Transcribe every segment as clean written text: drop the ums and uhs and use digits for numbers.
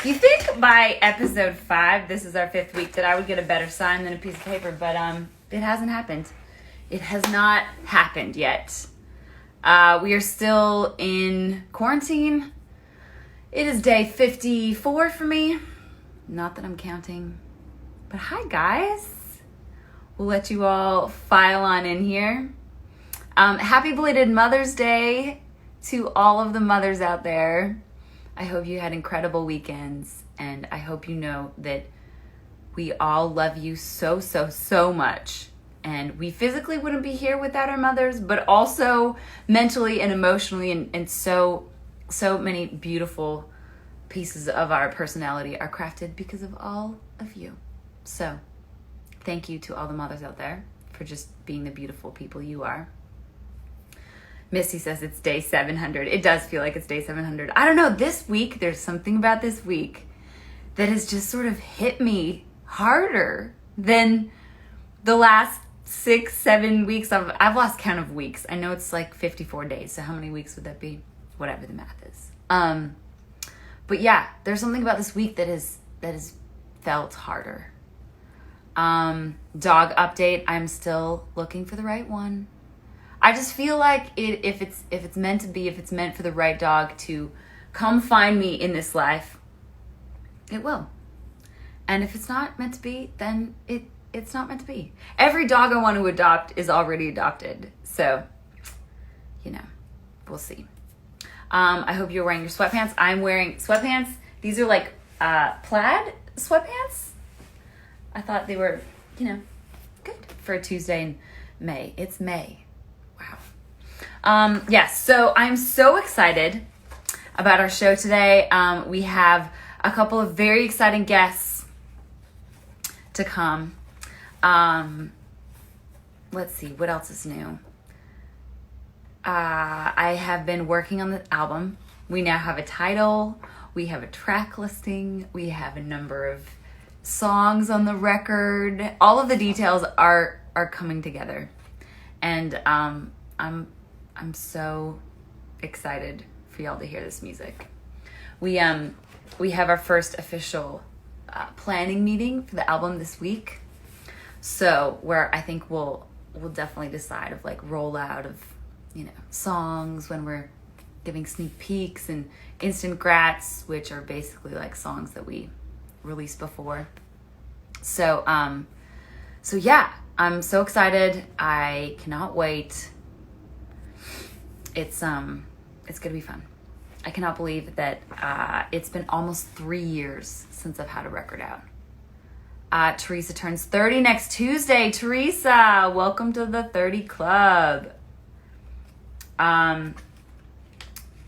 You think by episode 5, this is our 5th week, that I would get a better sign than a piece of paper, but it hasn't happened. It has not happened yet. We are still in quarantine. It is day 54 for me. Not that I'm counting. But hi, guys. We'll let you all file on in here. Happy belated Mother's Day to all of the mothers out there. I hope you had incredible weekends, and I hope you know that we all love you so, so, so much. And we physically wouldn't be here without our mothers, but also mentally and emotionally, and so many beautiful pieces of our personality are crafted because of all of you. So thank you to all the mothers out there for just being the beautiful people you are. Missy says it's day 700. It does feel like it's day 700. I don't know, this week, there's something about this week that has just sort of hit me harder than the last 6-7 weeks. I've lost count of weeks. I know it's like 54 days, so how many weeks would that be? Whatever the math is. But yeah, there's something about this week that has felt harder. Dog update, I'm still looking for the right one. I just feel like if it's meant to be, if it's meant for the right dog to come find me in this life, it will. And if it's not meant to be, then it's not meant to be. Every dog I want to adopt is already adopted. So, we'll see. I hope you're wearing your sweatpants. I'm wearing sweatpants. These are like plaid sweatpants. I thought they were, good for a Tuesday in May. It's May. Wow. Yes, so I'm so excited about our show today. We have a couple of very exciting guests to come. Let's see, what else is new? I have been working on the album. We now have a title. We have a track listing. We have a number of songs on the record. All of the details are coming together. And I'm so excited for y'all to hear this music. We have our first official planning meeting for the album this week. So where I think we'll definitely decide of like rollout of songs, when we're giving sneak peeks, and instant grats, which are basically like songs that we released before. So yeah, I'm so excited. I cannot wait. It's gonna be fun. I cannot believe that it's been almost 3 years since I've had a record out. Teresa turns 30 next Tuesday. Teresa, welcome to the 30 Club.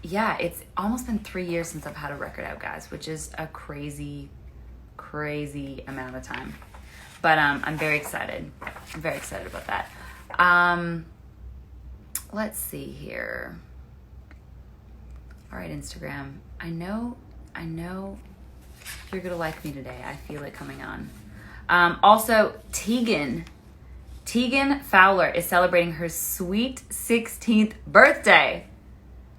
Yeah, it's almost been 3 years since I've had a record out, guys, which is a crazy, crazy amount of time. But I'm very excited. I'm very excited about that. Let's see here. All right, Instagram. I know you're gonna like me today. I feel it coming on. Also, Tegan Fowler is celebrating her sweet 16th birthday.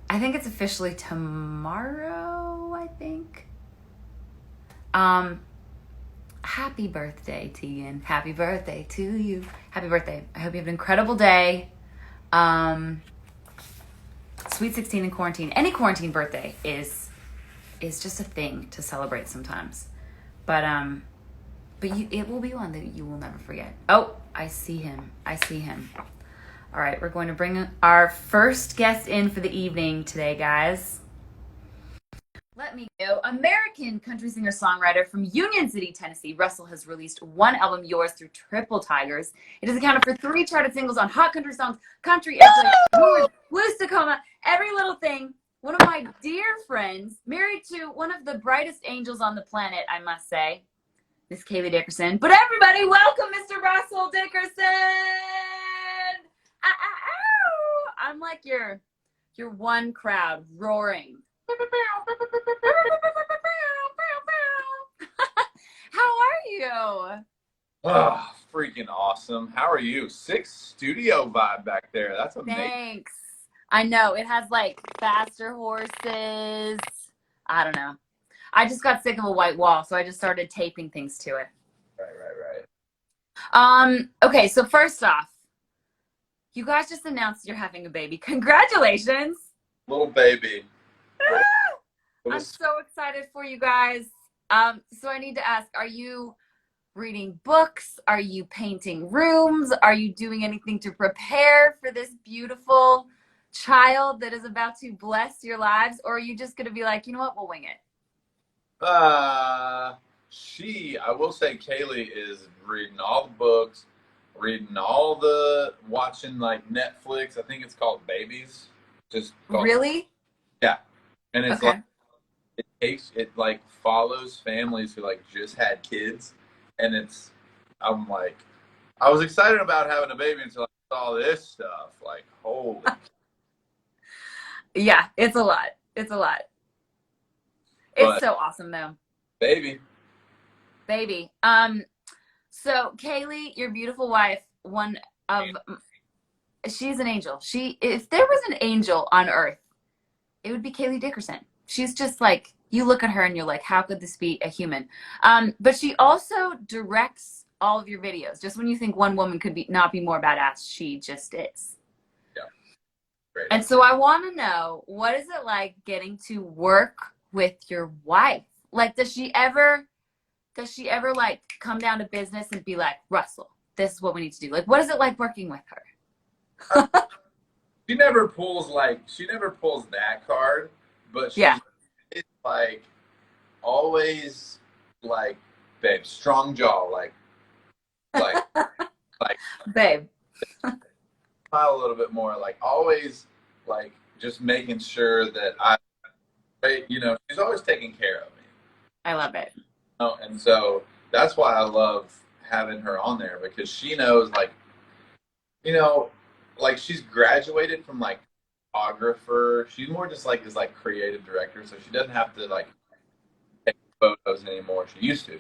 I think it's officially tomorrow, I think. Happy birthday, Tegan. Happy birthday to you. Happy birthday. I hope you have an incredible day. Sweet 16 in quarantine. Any quarantine birthday is just a thing to celebrate sometimes. But it will be one that you will never forget. Oh, I see him. All right, we're going to bring our first guest in for the evening today, guys. Let me go. American country singer-songwriter from Union City, Tennessee, Russell has released one album, Yours, through Triple Tigers. It has accounted for 3 charted singles on Hot Country Songs, Country Airplay, Blues Tacoma, Every Little Thing. One of my dear friends, married to one of the brightest angels on the planet, I must say, Miss Kaylee Dickerson. But everybody, welcome Mr. Russell Dickerson! I'm like your one crowd roaring. How are you? Oh, freaking awesome. How are you? Sick studio vibe back there. That's amazing. Thanks. I know. It has like faster horses. I don't know. I just got sick of a white wall, so I just started taping things to it. Right. Okay, so first off, you guys just announced you're having a baby. Congratulations. Little baby. I'm so excited for you guys. So I need to ask, are you reading books? Are you painting rooms? Are you doing anything to prepare for this beautiful child that is about to bless your lives? Or are you just going to be like, you know what, we'll wing it? I will say Kaylee is reading all the books, watching like Netflix. I think it's called Babies. Just called, Really? yeah. And it's like, Okay. it like follows families who like just had kids. And I'm like, I was excited about having a baby until I saw this stuff. Like, holy. Yeah, it's a lot. It's a lot. It's But so awesome though. baby. Baby. So Kaylee, your beautiful wife, of she's an angel. If there was an angel on earth, it would be Kaylee Dickerson. She's just like, you look at her and you're like, how could this be a human? But she also directs all of your videos. Just when you think one woman could not be more badass, she just is. Yeah. Great. And so I want to know, what is it like getting to work with your wife? Like, does she ever like come down to business and be like, Russell, this is what we need to do? Like, what is it like working with her? She never pulls that card, but she's Yeah. like always like, babe, strong jaw, like like Babe. smile a little bit more, like always, like just making sure that she's always taking care of me. I love it. And so that's why I love having her on there, because she knows, like, like she's graduated from like photographer. She's more just like is like creative director, so she doesn't have to like take photos anymore. She used to.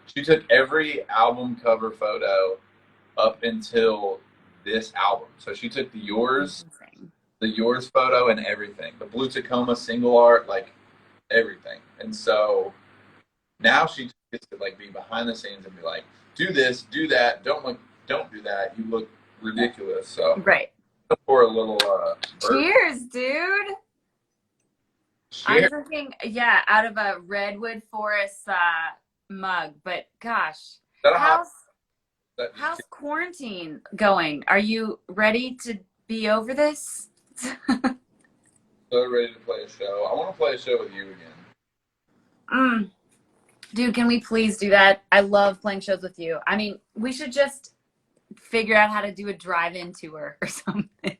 She took every album cover photo up until this album. So she took the yours photo and everything, the Blue Tacoma single art, like everything. And so now she gets to like be behind the scenes and be like, do this, do that, don't do that. You look ridiculous. So Right. for a little Cheers, dude. Cheers. I'm drinking, yeah, out of a redwood forest mug. But gosh, how's quarantine going? Are you ready to be over this? So ready to play a show. I want to play a show with you again. Dude, can we please do that? I love playing shows with you. I mean, we should just figure out how to do a drive-in tour or something.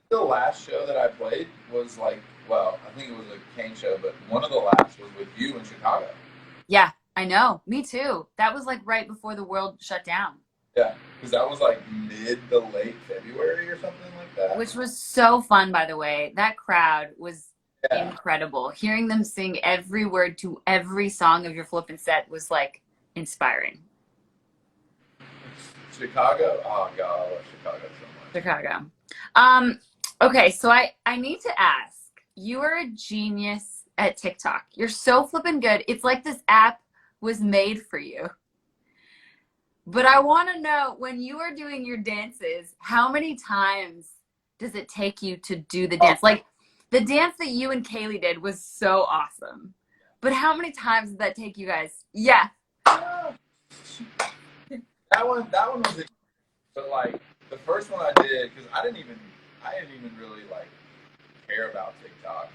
The last show that I played was like, well, I think it was a Kane show, but one of the last was with you in Chicago. Yeah, I know. Me too. That was like right before the world shut down. Yeah, because that was like mid to late February or something like that. Which was so fun, by the way. That crowd was incredible. Hearing them sing every word to every song of your flippin' set was like inspiring. Chicago? Oh God, I love Chicago so much. Chicago. Okay, so I need to ask, you are a genius at TikTok. You're so flippin' good. It's like this app was made for you. But I want to know, when you are doing your dances, how many times does it take you to do the dance? Like, the dance that you and Kaylee did was so awesome. But how many times did that take you guys? Yeah. That one was, but like the first one I did, because I didn't even really like care about TikTok.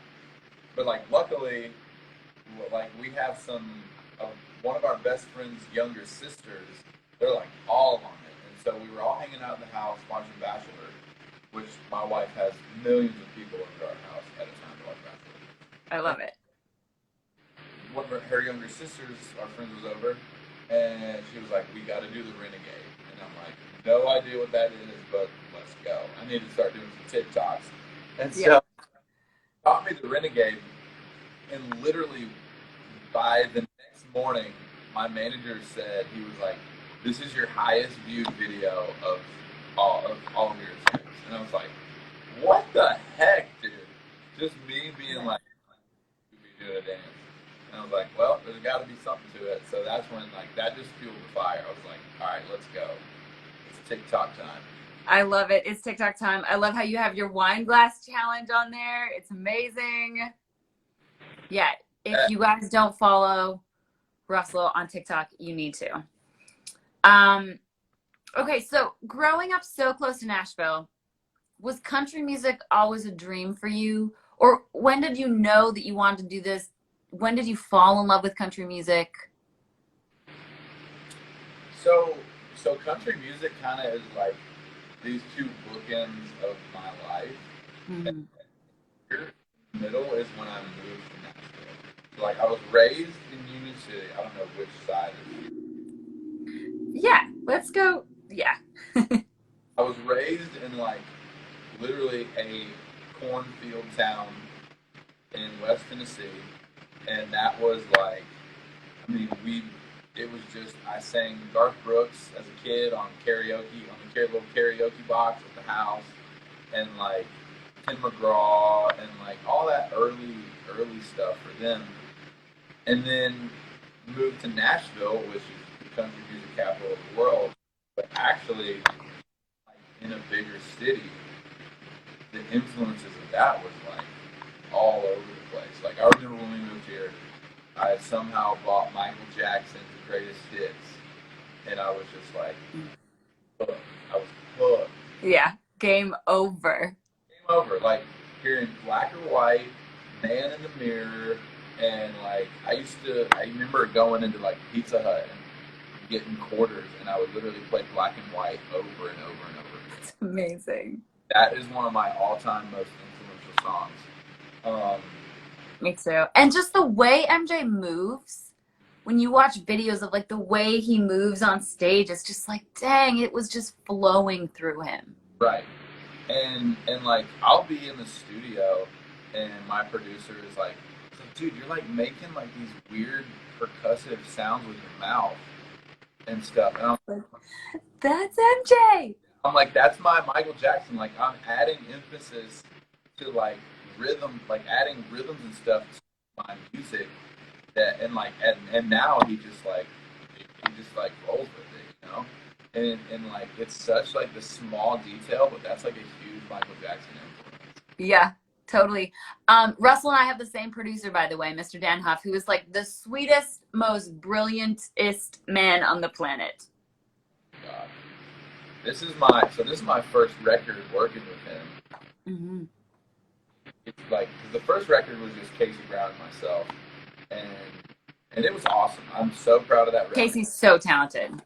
But like luckily, like we have one of our best friend's younger sisters. They're like all on it, and so we were all hanging out in the house watching Bachelor, which my wife has millions of people over our house at a time to watch Bachelor. I love it. One of her younger sisters, our friend, was over, and she was like, "We got to do the Renegade," and I'm like, "No idea what that is, but let's go." I need to start doing some TikToks, and so taught me the Renegade, and literally by the next morning, my manager said, he was like, "This is your highest viewed video of all of your attempts," and I was like, "What the heck, dude?" Just me being like, "We doing a dance," and I was like, well, there's got to be something to it. So that's when like that just fueled the fire. I was like, all right, let's go. It's TikTok time. I love it. It's TikTok time. I love how you have your wine glass challenge on there. It's amazing. Yeah, if you guys don't follow Russell on TikTok, you need to. Um, okay, so growing up so close to Nashville, was country music always a dream for you? Or when did you know that you wanted to do this? When did you fall in love with country music? So so country music kind of is like these two bookends of my life. And Mm-hmm. here in the middle is when I moved to Nashville. Like I was raised in Union City. I don't know which side of it. Yeah, let's go. Yeah. I was raised in like literally a cornfield town in West Tennessee, and that was like, I mean, it was just I sang Garth Brooks as a kid on karaoke on the little karaoke box at the house, and like Tim McGraw and like all that early stuff for them, and then moved to Nashville, which is the country music capital of the world, but actually like in a bigger city, the influences of that was like all over the place. Like I remember when we moved here, I had somehow bought Michael Jackson's Greatest Hits, and I was just like, hooked. I was hooked. Yeah. Game over. Game over. Like hearing Black or White, Man in the Mirror, and like I remember going into like Pizza Hut and getting quarters, and I would literally play Black and White over and over and over again. It's amazing. That is one of my all-time most influential songs. Me too. And just the way MJ moves, when you watch videos of like the way he moves on stage, it's just like, dang, it was just flowing through him. Right. And like I'll be in the studio and my producer is like, dude, you're like making like these weird percussive sounds with your mouth and stuff. And That's MJ. I'm like, that's my Michael Jackson. Like I'm adding emphasis to like rhythm, like adding rhythms and stuff to my music that and now he just like rolls with it, you know? And like it's such like the small detail, but that's like a huge Michael Jackson influence. Yeah, totally. Russell and I have the same producer, by the way, Mr. Dan Huff, who is like the sweetest, most brilliantest man on the planet. God. This is my first record working with him. Mm-hmm. It's like 'cause the first record was just Casey Brown and myself, and and it was awesome. I'm so proud of that record. Casey's so talented.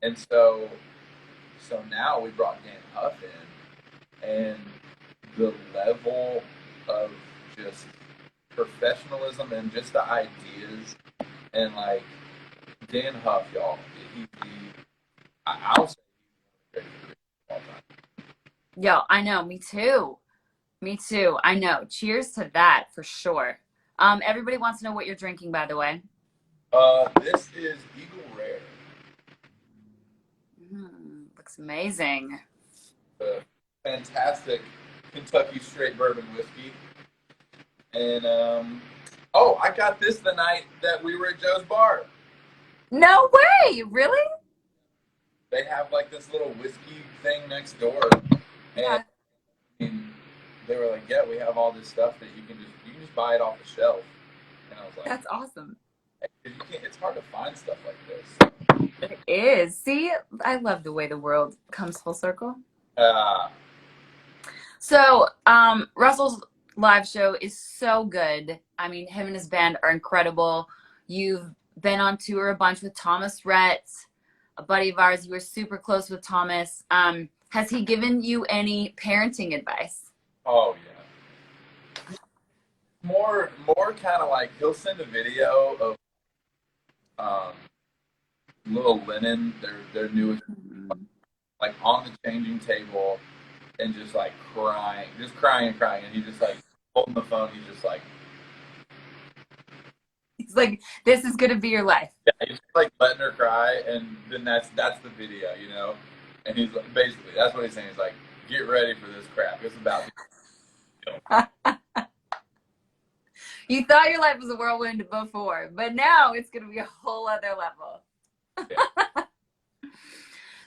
And so now we brought Dan Huff in, and the level of just professionalism and just the ideas, and like Dan Huff, y'all, I'll say he's one of the greatest producers of all time. Yo, I know. Me too. Me too. I know. Cheers to that for sure. Everybody wants to know what you're drinking, by the way. This is Eagle Rare. Looks amazing. Fantastic Kentucky straight bourbon whiskey. And oh, I got this the night that we were at Joe's bar. No way! Really? They have like this little whiskey thing next door, Yeah. and they were like, "Yeah, we have all this stuff that you can just buy it off the shelf." And I was like, That's awesome. hey, you can't, "It's hard to find stuff like this." It is. See, I love the way the world comes full circle. Uh, So, Russell's live show is so good. I mean, him and his band are incredible. You've been on tour a bunch with Thomas Rhett, a buddy of ours. You were super close with Thomas. Has he given you any parenting advice? oh yeah, more kind of like he'll send a video of um, Little Lennon, their newest, like on the changing table, and just like crying, and he just like holding the phone. He's just like, He's like, this is going to be your life. yeah, he's just like letting her cry, and then that's the video, you know. And he's like, basically, that's what he's saying. He's like, get ready for this crap. It's about to You thought your life was a whirlwind before, but now it's going to be a whole other level. Yeah.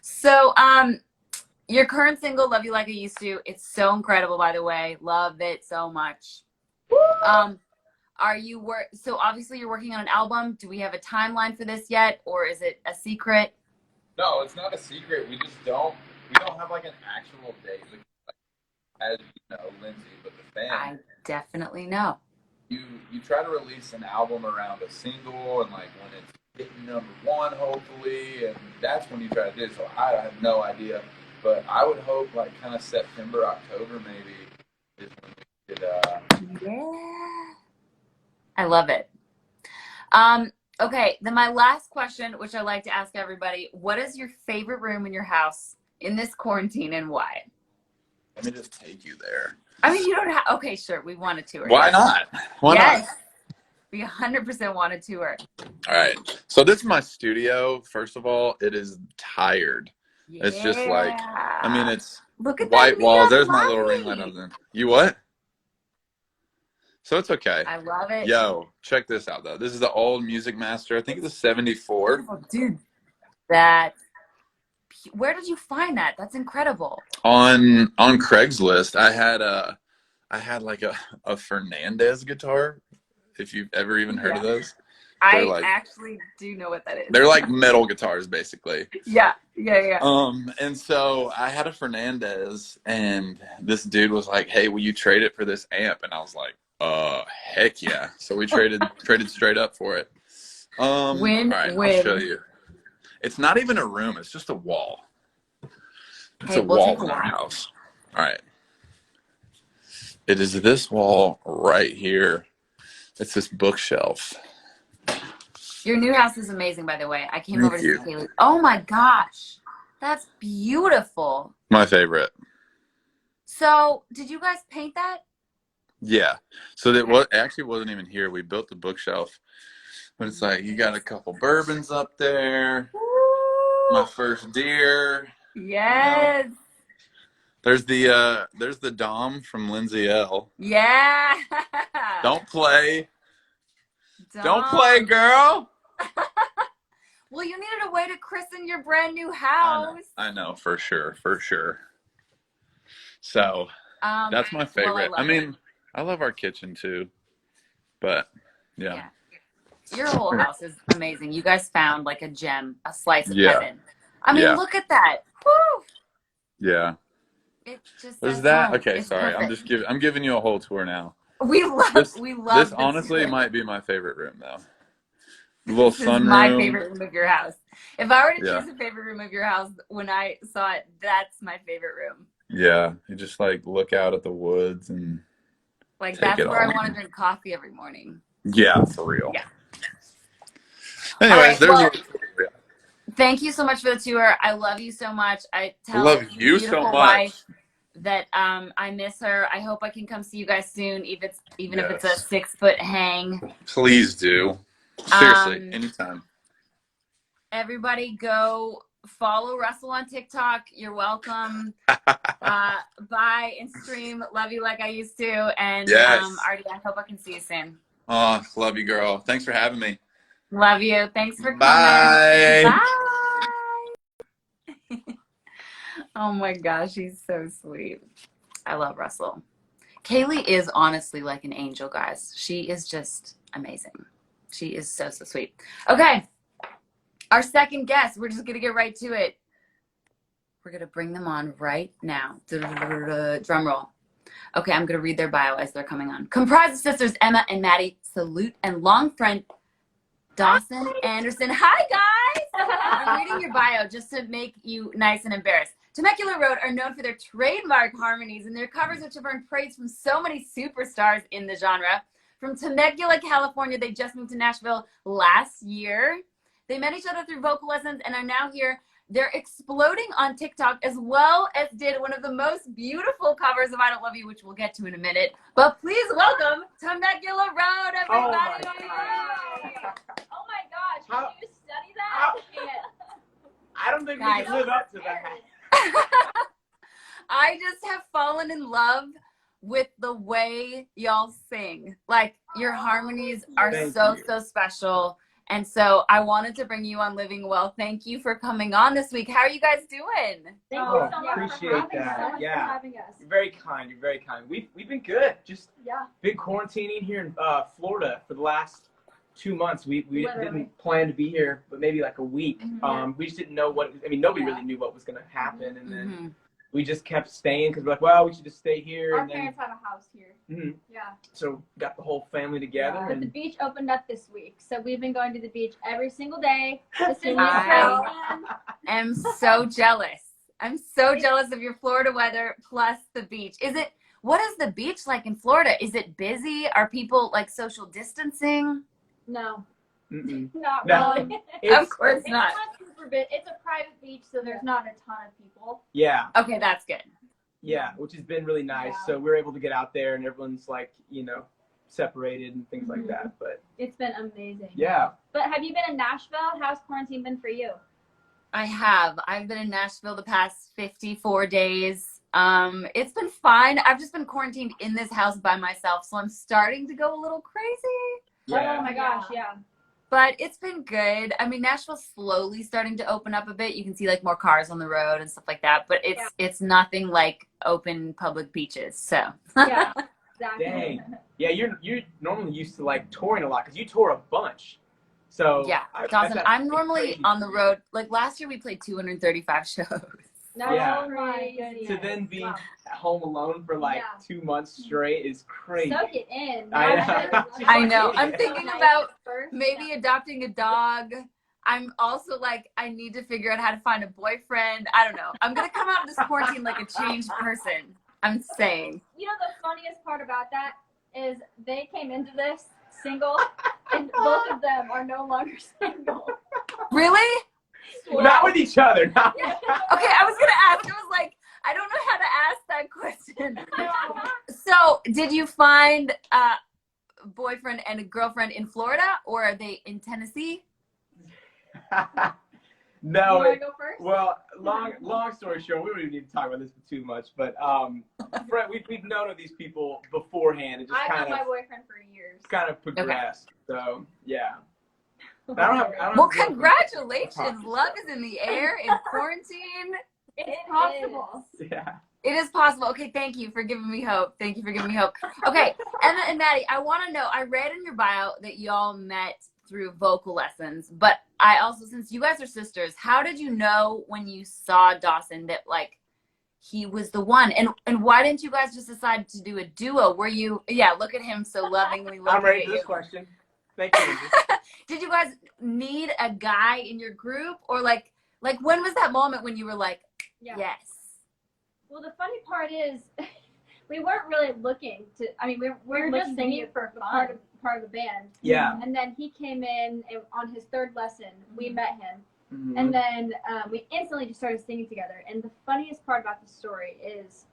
So, your current single, Love You Like I Used to, it's so incredible, by the way. Love it so much. So obviously you're working on an album. Do we have a timeline for this yet, or is it a secret? No, it's not a secret. We don't have like an actual date. Like, as you know, Lindsay, but the fan. I definitely know. You try to release an album around a single, and like when it's hitting #1, hopefully, and that's when you try to do it. So I have no idea, but I would hope like kind of September, October maybe is when we could. Yeah. I love it. Okay, then my last question, which I like to ask everybody, what is your favorite room in your house in this quarantine and why? Let me just take you there. I mean, you don't have, okay, sure, we want a tour. Why not? Why yes. not? We 100% want a tour. All right. So this is my studio. First of all, it is tired. Yeah. It's just like, I mean, it's look at white that walls. There's my little ring light on there. You what? So it's okay. I love it. Yo, check this out though. This is the old Music Master. I think it's a 74. Oh, dude, where did you find that? That's incredible. On Craigslist, I had like a Fernandez guitar. If you've ever even heard of those. I actually do know what that is. They're like metal guitars, basically. Yeah. And so I had a Fernandez, and this dude was like, "Hey, will you trade it for this amp?" And I was like, heck yeah!" So we traded straight up for it. All right, I'll show you. It's not even a room; it's just a wall. It's a wall in our house. All right. It is this wall right here. It's this bookshelf. Your new house is amazing, by the way. I came over to see Kaylee. Oh my gosh. That's beautiful. My favorite. So, did you guys paint that? Yeah. So that actually wasn't even here. We built the bookshelf. But it's like, you got a couple bourbons up there. Woo! My first deer. Yes. You know? There's the Dom from Lindsay wELL. Yeah. Don't play. Don't play, girl. Well, you needed a way to christen your brand new house. I know, for sure. So that's my favorite. Well, I mean, I love our kitchen too, but yeah. Your whole house is amazing. You guys found like a gem, a slice of heaven. I mean, look at that. Woo! Yeah. It just There's that. Okay, it's sorry. perfect. I'm giving you a whole tour now. We love this honestly might be my favorite room though. The little sunroom. This is my favorite room of your house. If I were to choose a favorite room of your house, when I saw it, that's my favorite room. Yeah, you just like look out at the woods and like that's where I want to drink coffee every morning. Yeah, for real. Yeah. Anyways, thank you so much for the tour. I love you so much. I love you so much. Wife that I miss her. I hope I can come see you guys soon, even if it's a 6-foot hang. Please do. Seriously, anytime. Everybody go follow Russell on TikTok. You're welcome. Buy and stream Love You Like I Used to. And Artie, I hope I can see you soon. Oh, love you, girl. Thanks for having me. Love you. Thanks for coming. Bye. Bye. Oh my gosh, he's so sweet. I love Russell. Kaylee is honestly like an angel, guys. She is just amazing. She is so sweet. Okay. Our second guest, we're just going to get right to it. We're going to bring them on right now. Drum roll. Okay, I'm going to read their bio as they're coming on. Comprised of sisters Emma and Maddie Salute and long friend Dawson Anderson. Hi, guys. I'm reading your bio just to make you nice and embarrassed. Temecula Road are known for their trademark harmonies and their covers, which have earned praise from so many superstars in the genre. From Temecula, California, they just moved to Nashville last year. They met each other through vocal lessons and are now here. They're exploding on TikTok, as well as did one of the most beautiful covers of I Don't Love You, which we'll get to in a minute. But please welcome Temecula Road, everybody. Oh my gosh, can you study that? I don't think we can live up to that. I just have fallen in love with the way y'all sing. Like, Your harmonies are Thank so, you. so special. And so I wanted to bring you on Living Well. Thank you for coming on this week. How are you guys doing? Thank Oh, you so much appreciate for having that. us. So much for Yeah. having us. You're very kind. You're very kind. We've been good. Just Yeah. been quarantining here in Florida for the last 2 months. We Literally. didn't plan to be here, but maybe like a week. Mhm. We just didn't know what. I mean, nobody Yeah. really knew what was gonna happen, and then Mhm. we just kept staying because we're like, well, we should just stay here. Our and then, parents have a house here. Mhm. Yeah. So got the whole family together, But the and beach opened up this week, so we've been going to the beach every single day. This is I am so jealous. I'm so jealous of your Florida weather plus the beach. What is the beach like in Florida? Is it busy? Are people like social distancing? No, mm-mm. not No. really. Of It's, course It's not. not super big. It's a private beach, so there's not a ton of people. yeah, Okay, that's good. yeah, which has been really nice. Yeah. So we're able to get out there, and everyone's like, separated and things like Mhm. that. But It's been amazing. yeah, But have you been in Nashville? How's quarantine been for you? I have. I've been in Nashville the past 54 days. It's been fine. I've just been quarantined in this house by myself, so I'm starting to go a little crazy. yeah. Oh my gosh, yeah. But it's been good. I mean, Nashville's slowly starting to open up a bit. You can see like more cars on the road and stuff like that. But it's nothing like open public beaches. So Yeah, exactly. Dang. Yeah, you're normally used to like touring a lot because you tour a bunch. So yeah, that's Dawson. I'm it's normally crazy. on the road. Like last year, we played 235 shows. That's Yeah. crazy. To then be Wow. at home alone for like Yeah. 2 months straight is crazy. Soak it in. I know. Just I know. I'm so thinking nice about at first. maybe adopting a dog. I'm also like, I need to figure out how to find a boyfriend. I don't know. I'm going to come out of this quarantine like a changed person. I'm saying. You know, the funniest part about that is they came into this single, and both of them are no longer single. Really? Not with each other. Not Okay, I was going to ask. I was like, I don't know how to ask that question. So, did you find a boyfriend and a girlfriend in Florida, or are they in Tennessee? You No. want to go first? Well, long story short, we don't even need to talk about this too much, but Fred, we've known of these people beforehand. It just I've known kind my of boyfriend for years. progressed. So yeah. I don't have Well, a girlfriend. congratulations. Love is in the air in quarantine. It's possible. Yeah. It is possible. Okay, thank you for giving me hope. Thank you for giving me hope. Okay, Emma and Maddie, I want to know, I read in your bio that y'all met through vocal lessons, but I also, since you guys are sisters, how did you know when you saw Dawson that like he was the one? And why didn't you guys just decide to do a duo? Were you, yeah, look at him so lovingly looking I'm ready at for this you. question. Thank you, Lindsay. Did you guys need a guy in your group, or like when was that moment when you were like, Yeah. yes? Well, the funny part is, we weren't really looking to. I mean, we were just singing for part of the band. Yeah. And then he came in and on his third lesson. We met him, Mhm. and then we instantly just started singing together. And the funniest part about the story is,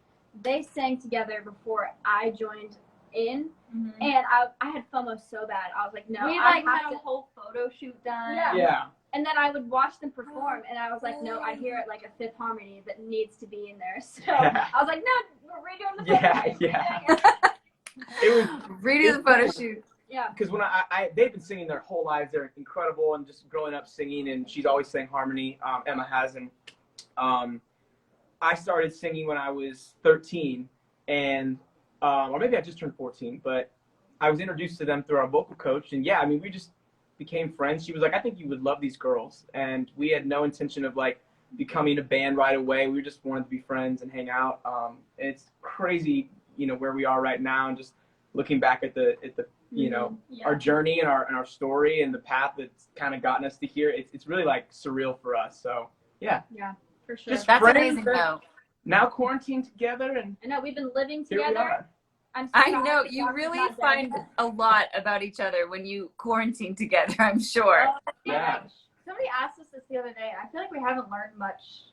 they sang together before I joined in, and I had FOMO so bad. I was like, no, We I like have had to. a whole photo shoot done. Yeah. Yeah. And then I would watch them perform, and I was like, no, I hear it like a fifth harmony that needs to be in there. So I was like, no, we're redoing the Yeah, photo shoot. yeah. It was Redo the photo shoot. Yeah. because when they've been singing their whole lives. They're incredible and just growing up singing. And she's always sang harmony. Emma has, and I started singing when I was 13, and or maybe I just turned 14. But I was introduced to them through our vocal coach, and yeah, I mean, we just became friends. She was like, I think you would love these girls, and we had no intention of like becoming a band right away. We just wanted to be friends and hang out. And it's crazy, where we are right now, and just looking back at the our journey and our story and the path that's kind of gotten us to here. It's really like surreal for us. So yeah, Yeah, for sure. Just That's friends amazing, that- though. now quarantined together, and I know we've been living here we together. are. I'm I surprised know that you Doc's really not dead. find a lot about each other when you quarantine together, I'm sure. Yeah. Somebody asked us this the other day. I feel like we haven't learned much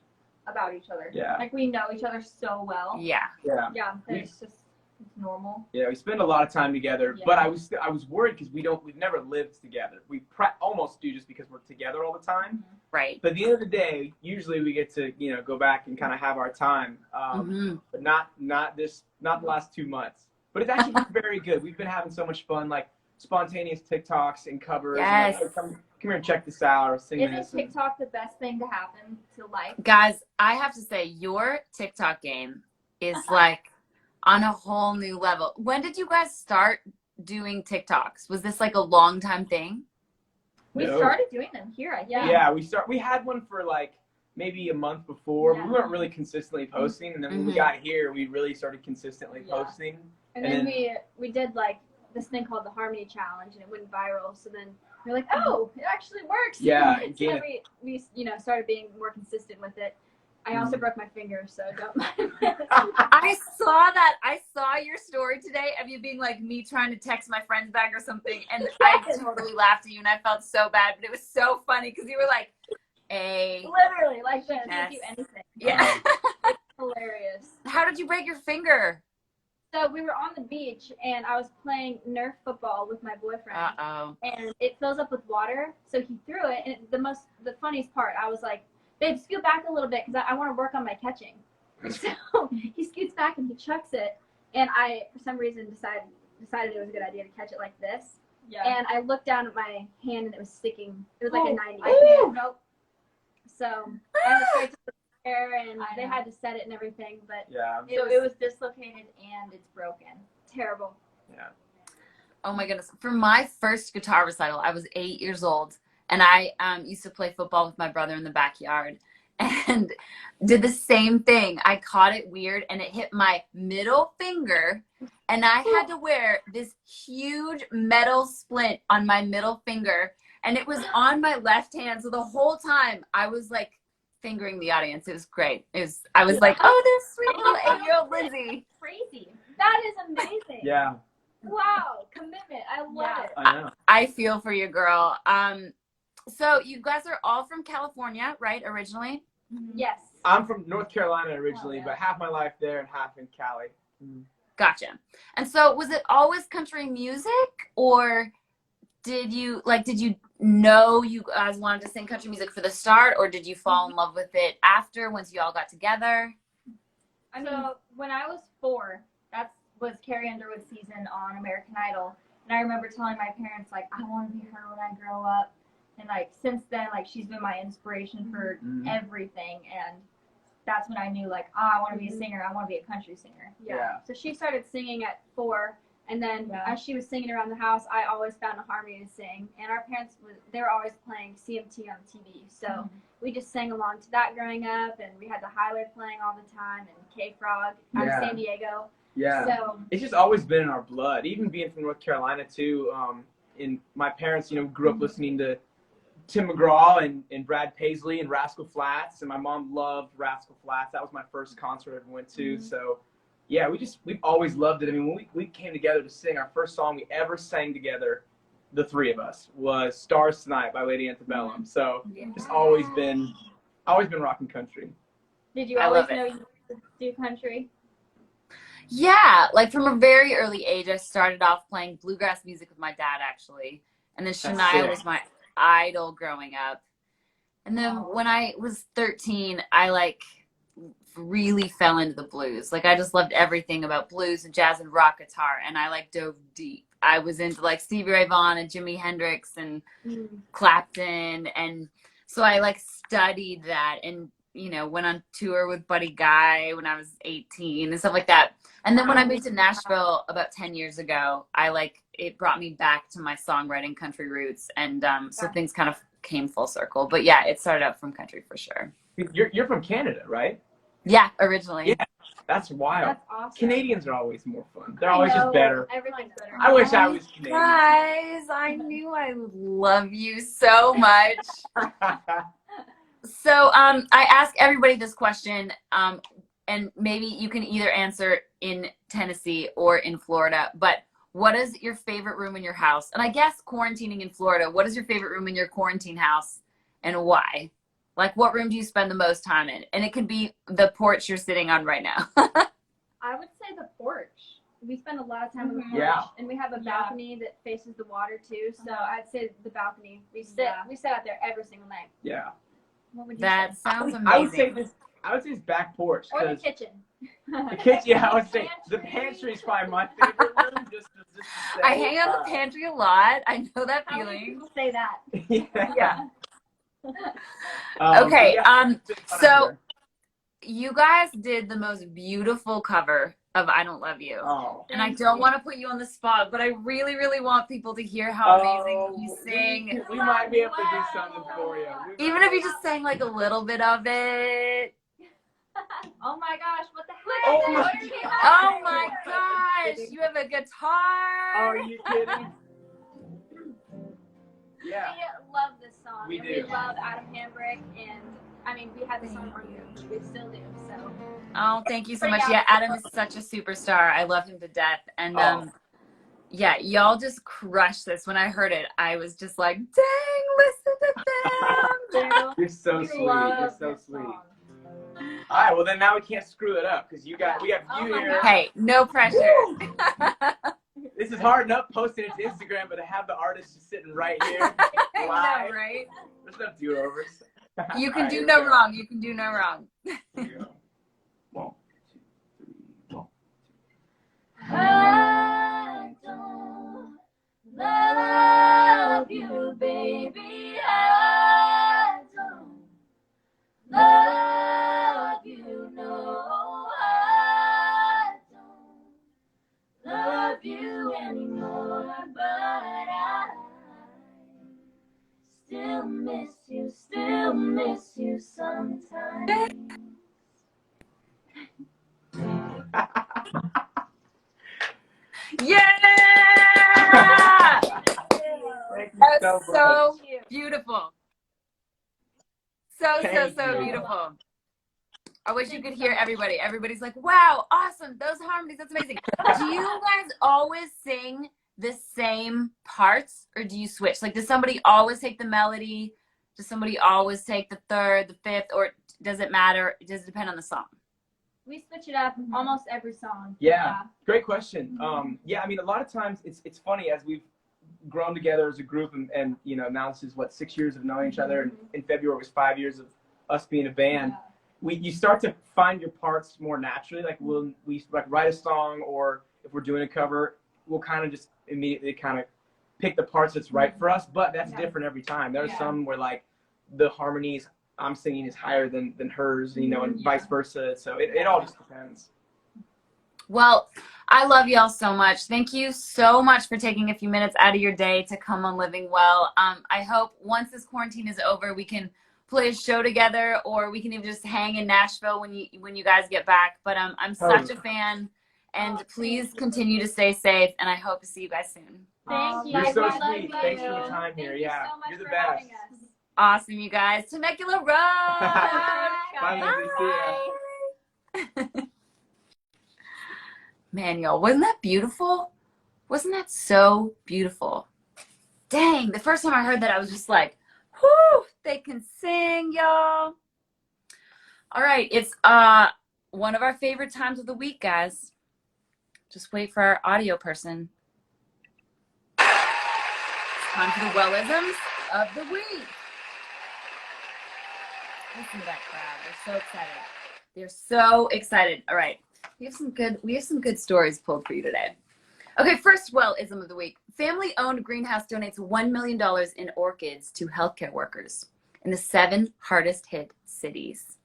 about each other. Yeah. Like we know each other so well. Yeah. Yeah. Yeah. That it's just it's normal. Yeah, we spend a lot of time together, Yeah. but I was worried because we've never lived together. We almost do just because we're together all the time. Right. But at the end of the day, usually we get to go back and kind of have our time, Mhm. but not the last 2 months. But it's actually been very good. We've been having so much fun, like spontaneous TikToks and covers. Yes. And like, hey, come here and check this out or sing this. Isn't TikTok the best thing to happen to life? Guys, I have to say, your TikTok game is like on a whole new level. When did you guys start doing TikToks? Was this like a long time thing? We No. started doing them here, I think. Yeah, we had one for like maybe a month before. Yeah. We weren't really consistently posting, and then when we got here, we really started consistently posting. And then we did like this thing called the Harmony Challenge, and it went viral. So then we were like, oh, it actually works. Yeah, so then we started being more consistent with it. I also broke my finger, so don't mind. I saw that. I saw your story today of you being like me trying to text my friends back or something, and I totally laughed at you, and I felt so bad, but it was so funny because you were like, Literally, like this. Yes. Do anything. yeah. Hilarious. How did you break your finger? So we were on the beach, and I was playing Nerf football with my boyfriend. Uh-oh. And it fills up with water, so he threw it. And the funniest part, I was like, babe, scoot back a little bit because I want to work on my catching. So he scoots back and he chucks it, and I, for some reason, decided it was a good idea to catch it like this. Yeah. And I looked down at my hand, and it was sticking. It was like a 90. Nope. So I had to straight to the chair, and I they know. had to set it and everything, but Yeah. It was dislocated and it's broken. terrible. Yeah. Oh my goodness. For my first guitar recital, I was 8 years old, and I used to play football with my brother in the backyard and did the same thing. I caught it weird, and it hit my middle finger, and I had to wear this huge metal splint on my middle finger, and it was on my left hand. So the whole time I was like fingering the audience. It was great. I was like, oh, this sweet little 8-year-old Lindsay. Crazy. That is amazing. Yeah. Wow, commitment. I love it. I know. I feel for you, girl. So you guys are all from California, right? Originally? Yes. I'm from North Carolina originally, Oh, yeah. but half my life there and half in Cali. Gotcha. And so was it always country music, or did you know you guys wanted to sing country music for the start, or did you fall in love with it after, once you all got together? I mean, when I was 4, that was Carrie Underwood's season on American Idol. And I remember telling my parents, like, I want to be her when I grow up. And, like, since then, like, she's been my inspiration for everything. And that's when I knew, like, I want to be a singer. I want to be a country singer. Yeah. So she started singing at 4, and then as she was singing around the house, I always found a harmony to sing. And our parents, they were always playing CMT on TV. So we just sang along to that growing up, and we had the highway playing all the time, and K-Frog out of San Diego. Yeah. So It's just always been in our blood. Even being from North Carolina too. In my parents, grew up listening to Tim McGraw and Brad Paisley and Rascal Flatts, and my mom loved Rascal Flatts. That was my first concert I ever went to. So, yeah, we've always loved it. I mean, when we came together to sing, our first song we ever sang together, the three of us, was "Stars Tonight" by Lady Antebellum. So, it's always been rockin' country. did you I always love it. know you could do country? Yeah, like from a very early age, I started off playing bluegrass music with my dad, actually. And then Shania sick. was my idol growing up. And then when I was 13, I like really fell into the blues. Like I just loved everything about blues and jazz and rock guitar, and I like dove deep. I was into like Stevie Ray Vaughan and Jimi Hendrix and Clapton, and so I like studied that and went on tour with Buddy Guy when I was 18 and stuff like that. And then when I moved to Nashville about 10 years ago, it brought me back to my songwriting country roots, and so things kind of came full circle. But yeah, it started out from country for sure. You're from Canada, right? Yeah, originally. Yeah. That's wild. That's awesome. Canadians are always more fun. They're always just better. Everything's better. I wish I was Canadian. Guys, I knew I would love you so much. So I ask everybody this question, and maybe you can either answer in Tennessee or in Florida, but what is your favorite room in your house? And I guess quarantining in Florida, what is your favorite room in your quarantine house and why? Like, what room do you spend the most time in? And it can be the porch you're sitting on right now. I would say the porch. We spend a lot of time on the porch, Yeah. and we have a balcony that faces the water too. So I'd say the balcony. We sit out there every single night. Yeah. What would you That say? sounds I would say amazing. this. I would say this back porch. Or the 'cause kitchen. the kitchen. Yeah, I would say the Pantry. pantry is probably my favorite room. Just to say, I hang out in the pantry a lot. I know that How many feeling. people say that? Yeah. Okay, it's been fun out so here. you guys did the most beautiful cover of I Don't Love You. Oh. And I Thank don't you. want to put you on the spot, but I really, really want people to hear how amazing you Oh, sing. We might be able to do something for you. Even if you just sang like a little bit of it. Oh my gosh, what the heck? Oh my What are you Oh doing? my gosh, you have a guitar. Are you kidding? Yeah. We love this song. We and do. We love Adam Hambrick, and I mean, we had this song on you. We still do. So. Oh, thank you so Pretty much. Yeah, Adam is such a superstar. I love him to death. And Oh. yeah, y'all just crushed this. When I heard it, I was just like, dang, listen to them. You're so We sweet. You're love so this sweet. song. All right. Well, then now we can't screw it up because we got Oh you my here. God. Hey, no pressure. This is hard enough posting it to Instagram, but to have the artist just sitting right here I live. know, right? There's no do-overs. You All can right, do here no we go. wrong. You can do no wrong. Here we go. 1, 2, 3, 1. I don't love you, baby. I don't love you, no. I don't love you anymore, but I still miss you sometimes. Yeah! Thank you That so was much. so beautiful. So Thank you. beautiful. I wish you could hear everybody. Everybody's like, wow, awesome. Those harmonies, that's amazing. Do you guys always sing the same parts or do you switch? Like, does somebody always take the melody? Does somebody always take the third, the fifth, or does it matter? Does it depend on the song? We switch it up almost every song. Yeah, great question. Yeah, I mean, a lot of times it's funny as we've grown together as a group, and you know, now this is what 6 years of knowing each other, and in February it was 5 years of us being a band. You start to find your parts more naturally. Like we write a song, or if we're doing a cover, we'll kind of just immediately kind of pick the parts that's right for us. But that's different every time. There's some where like the harmonies I'm singing is higher than hers, you know, and vice versa. So it all just depends. Well, I love y'all so much. Thank you so much for taking a few minutes out of your day to come on Living Well. I hope once this quarantine is over, we can play a show together, or we can even just hang in Nashville when you guys get back. But I'm such a fan, and please continue to stay safe, and I hope to see you guys soon. Thank you. You're so I love sweet. you. Thanks for the time here. Thank you Yeah, so much you're the for best. having us. Awesome, you guys. Temecula Road. Bye, Lindsay. See ya. Man, y'all, wasn't that beautiful? Wasn't that so beautiful? Dang, the first time I heard that, I was just like, whoo, they can sing, y'all. All right, it's one of our favorite times of the week, guys. Just wait for our audio person. It's time for the wELLisms of the week. Listen to that crowd. They're so excited. They're so excited. All right. We have some good stories pulled for you today. Okay, first wELLism of the week. Family-owned greenhouse donates $1 million in orchids to healthcare workers in the 7 hardest hit cities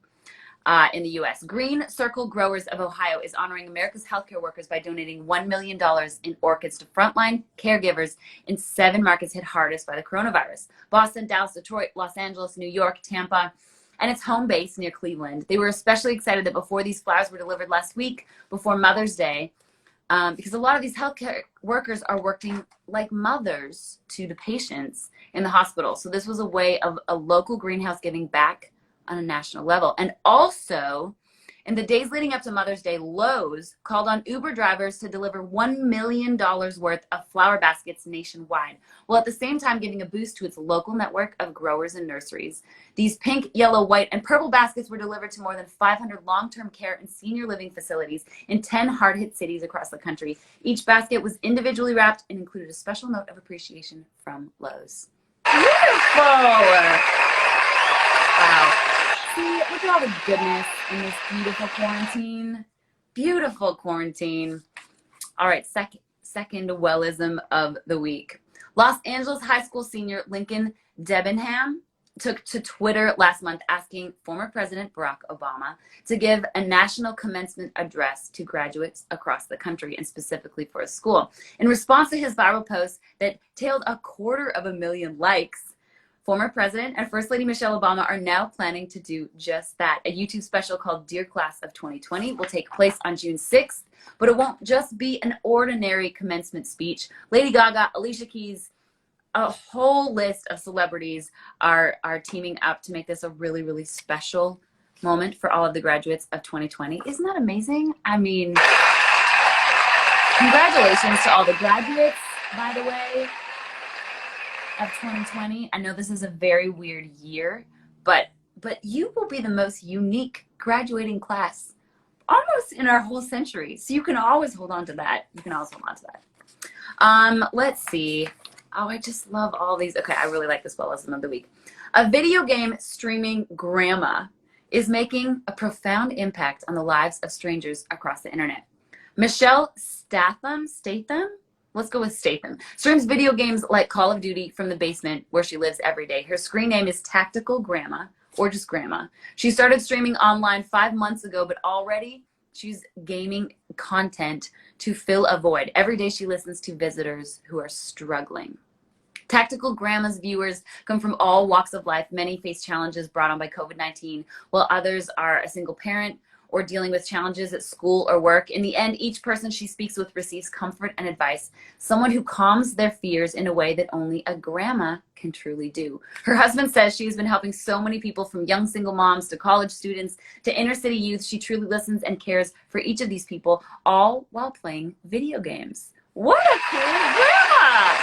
in the U.S. Green Circle Growers of Ohio is honoring America's healthcare workers by donating $1 million in orchids to frontline caregivers in 7 markets hit hardest by the coronavirus: Boston, Dallas, Detroit, Los Angeles, New York, Tampa, and its home base near Cleveland. They were especially excited that before these flowers were delivered last week, before Mother's Day, because a lot of these healthcare workers are working like mothers to the patients in the hospital. So this was a way of a local greenhouse giving back on a national level. And also, in the days leading up to Mother's Day, Lowe's called on Uber drivers to deliver $1 million worth of flower baskets nationwide, while at the same time giving a boost to its local network of growers and nurseries. These pink, yellow, white, and purple baskets were delivered to more than 500 long-term care and senior living facilities in 10 hard-hit cities across the country. Each basket was individually wrapped and included a special note of appreciation from Lowe's. Beautiful! Wow. at all the goodness in this beautiful quarantine. Beautiful quarantine. All right, second wELLism of the week. Los Angeles high school senior Lincoln Debenham took to Twitter last month asking former President Barack Obama to give a national commencement address to graduates across the country and specifically for a school. In response to his viral post that tailed 250,000 likes, former President and First Lady Michelle Obama are now planning to do just that. A YouTube special called Dear Class of 2020 will take place on June 6th, but it won't just be an ordinary commencement speech. Lady Gaga, Alicia Keys, a whole list of celebrities are teaming up to make this a really, really special moment for all of the graduates of 2020. Isn't that amazing? I mean, congratulations to all the graduates, by the way, of 2020. I know this is a very weird year, but you will be the most unique graduating class almost in our whole century. So you can always hold on to that. Let's see. Oh, I just love all these. Okay, I really like this wELLism of the week. A video game streaming grandma is making a profound impact on the lives of strangers across the internet. Michelle Statham, let's go with Statham, streams video games like Call of Duty from the basement where she lives every day. Her screen name is Tactical Grandma, or just Grandma. She started streaming online 5 months ago, but already she's gaming content to fill a void. Every day she listens to visitors who are struggling. Tactical Grandma's viewers come from all walks of life. Many face challenges brought on by COVID-19, while others are a single parent or dealing with challenges at school or work. In the end, each person she speaks with receives comfort and advice, someone who calms their fears in a way that only a grandma can truly do. Her husband says she has been helping so many people, from young single moms to college students to inner city youth. She truly listens and cares for each of these people, all while playing video games. What a cool grandma!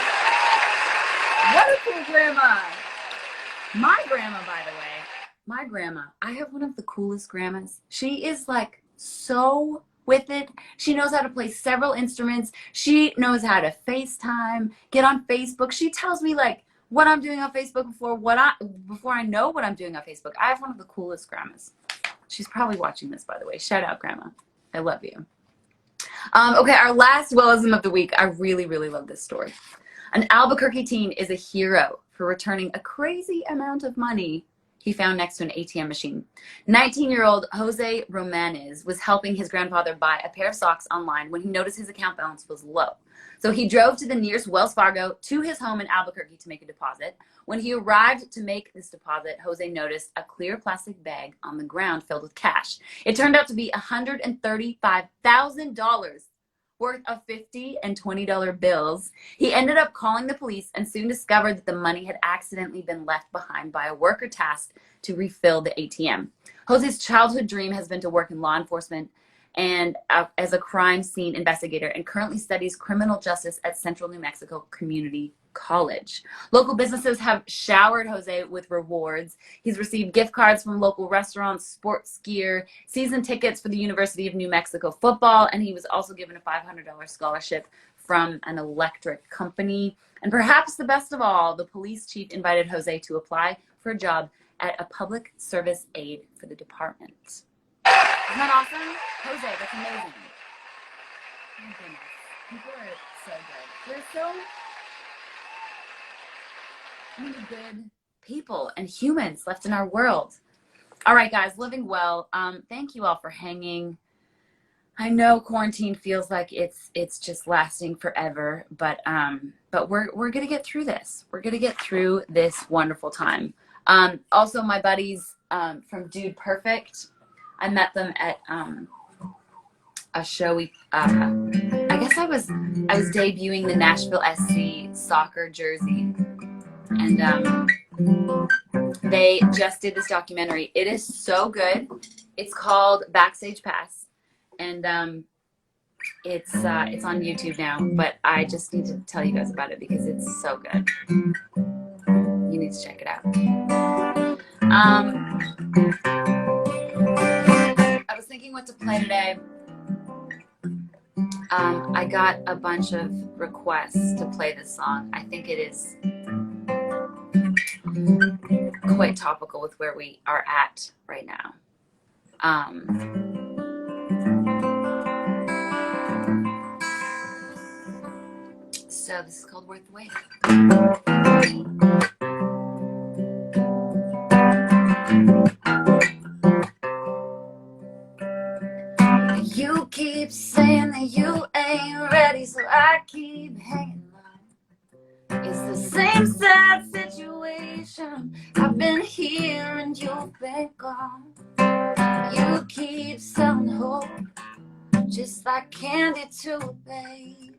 What a cool grandma! My grandma, by the way, I have one of the coolest grandmas. She is like so with it. She knows how to play several instruments. She knows how to FaceTime, get on Facebook. She tells me like what I'm doing on Facebook before I know what I'm doing on Facebook. I have one of the coolest grandmas. She's probably watching this, by the way. Shout out, Grandma. I love you. Okay, our last wELLism of the week. I really, really love this story. An Albuquerque teen is a hero for returning a crazy amount of money he found next to an ATM machine. 19-year-old Jose Romanes was helping his grandfather buy a pair of socks online when he noticed his account balance was low. So he drove to the nearest Wells Fargo to his home in Albuquerque to make a deposit. When he arrived to make this deposit, Jose noticed a clear plastic bag on the ground filled with cash. It turned out to be $135,000 worth of $50 and $20 bills. He ended up calling the police and soon discovered that the money had accidentally been left behind by a worker tasked to refill the ATM. Jose's childhood dream has been to work in law enforcement and as a crime scene investigator, and currently studies criminal justice at Central New Mexico Community College. Local businesses have showered Jose with rewards. He's received gift cards from local restaurants, sports gear, season tickets for the University of New Mexico football, and he was also given a $500 scholarship from an electric company. And perhaps the best of all, the police chief invited Jose to apply for a job at a public service aide for the department. Isn't that awesome? Jose, that's amazing. Oh my goodness. People are so good. There's so many good people and humans left in our world. All right, guys, living well. Thank you all for hanging. I know quarantine feels like it's just lasting forever, but we're gonna get through this. We're gonna get through this wonderful time. Also, my buddies from Dude Perfect, I met them at a show. I guess I was debuting the Nashville SC soccer jersey, and they just did this documentary. It is so good. It's called Backstage Pass, and it's on YouTube now. But I just need to tell you guys about it because it's so good. You need to check it out. I was thinking what to play today. I got a bunch of requests to play this song. I think it is quite topical with where we are at right now. So this is called Worth the Wait. You keep saying that you ain't ready, so I keep hanging on. It's the same sad situation. I've been here and you've been gone. You keep selling hope, just like candy to a baby.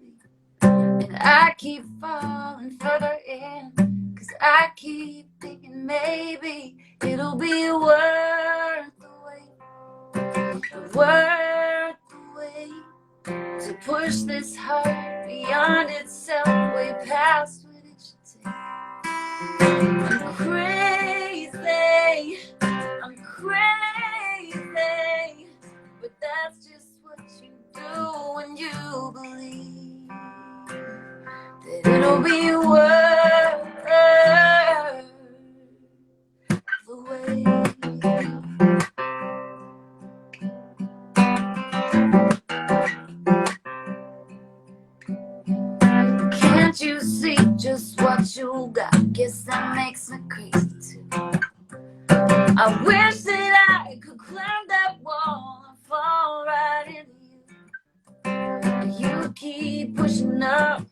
And I keep falling further in, 'cause I keep thinking maybe it'll be worth the wait. Worth the wait, to push this heart beyond itself, way past what it should take. I'm crazy, but that's just what you do when you believe that it'll be worth the wait. Can't you see just what you got? Guess that makes me crazy too. I wish that I could climb that wall and fall right into you. You keep pushing up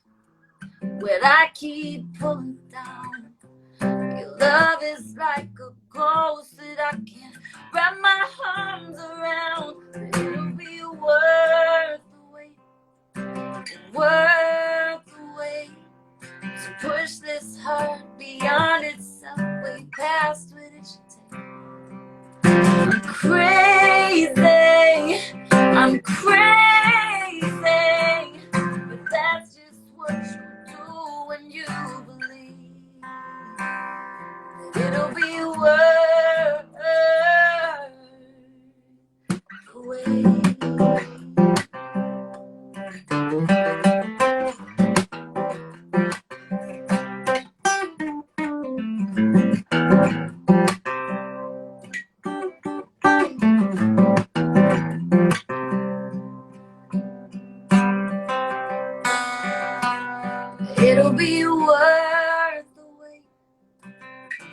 when I keep pulling down. Your love is like a ghost that I can't wrap my arms around. But it'll be worth the wait, worth the wait, to push this heart beyond itself, way past what it should take. I'm crazy, but that's just what you do when you believe that it'll be worth the wait. It'll be worth the wait,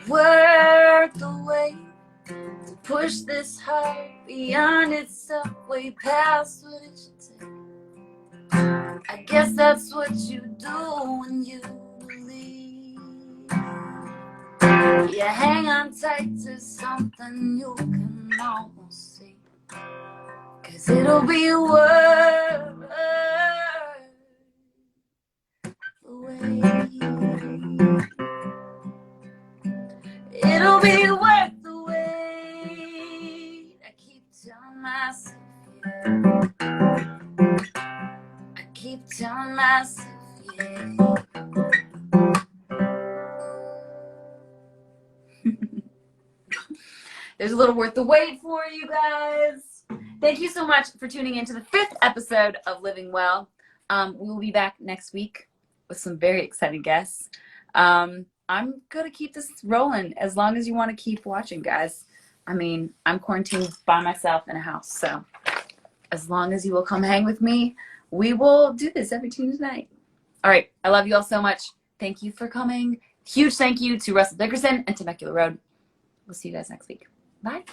worth the wait, to push this heart beyond itself, way past what it should take. I guess that's what you do when you believe. You hang on tight to something you can almost see, 'cause it'll be worth the wait. It'll be worth the wait. I keep telling myself, yeah. I keep telling myself, yeah. There's a little worth the wait for you guys. Thank you so much for tuning in to the 5th episode of Living Well. We will be back next week with some very exciting guests. I'm going to keep this rolling as long as you want to keep watching, guys. I mean, I'm quarantined by myself in a house, so as long as you will come hang with me, we will do this every Tuesday night. All right, I love you all so much. Thank you for coming. Huge thank you to Russell Dickerson and Temecula Road. We'll see you guys next week. Bye.